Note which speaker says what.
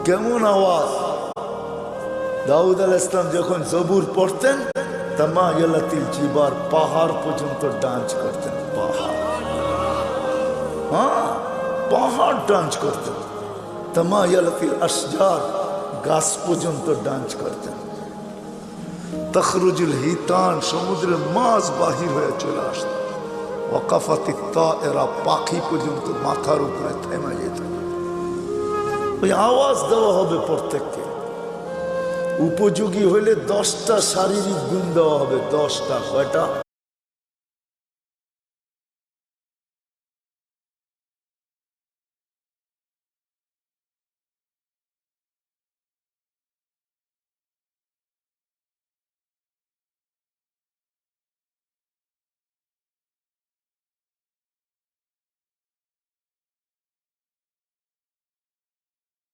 Speaker 1: কেমন আওয়াজ! দাউদ আলাইহিস সালাম যখন জবুর পড়তেন তামায়ালাতিল জিবার, পাহাড় পর্যন্ত ডান্স করতেন। পাহাড় ডান্স করতেন। তামায়ালাতিল আশজার, গাছ পর্যন্ত ডান্স করতেন। তখরুজুল হিতান, সমুদ্রের মাছ বাহির হয়ে চলে আসত। ওয়াকাফাতিত তায়রা, পাখি পর্যন্ত মাথার উপরে থেমে যেত। ওই আওয়াজ দেওয়া হবে প্রত্যেককে। উপযোগী হইলে 10টা শারীরিক গুণ দেওয়া হবে। 10টা। কয়টা?